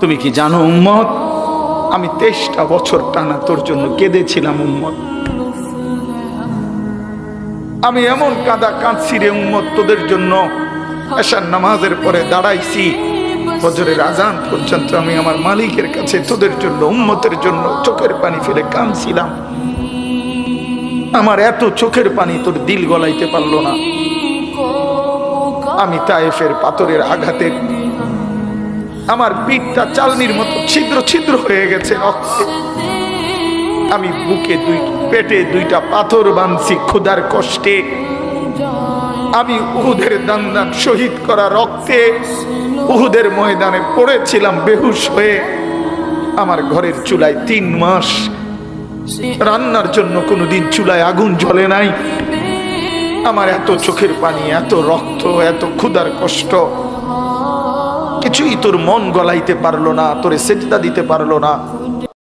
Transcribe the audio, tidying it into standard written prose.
তুমি কি জানো উম্মত, আমি 23টা বছর টানা তোর জন্য কেঁদেছিলাম উম্মত। আমি এমন কাঁদা কাঁদছি রে উম্মত তোদের জন্য। এশার নামাজের পরে দাঁড়াইছি, ফজরের আজান পর্যন্ত আমি আমার মালিকের কাছে তোদের জন্য, উম্মতের জন্য চোখের পানি ফেলে কাঁদছিলাম। আমার এত চোখের পানি তোর দিল গলাইতে পারলো না। আমি তায়েফের পাথরের আঘাতে আমার পিঠটা চালনির মতো ছিদ্র ছিদ্র হয়ে গেছে রক্তে। আমি বুকে পেটে 2টা পাথর বাঁধছি ক্ষুধার কষ্টে। আমি উহুদের দান শহীদ করা রক্তে উহুদের ময়দানে পড়েছিলাম বেহুশ হয়ে। আমার ঘরের চুলায় 3 মাস রান্নার জন্য কোনোদিন চুলায় আগুন জ্বলে নাই। আমার এত চোখের পানি, এত রক্ত, এত ক্ষুধার কষ্ট, কিছুই তোর মন গলাইতে পারলো না, তোরে সেজদা দিতে পারলো না।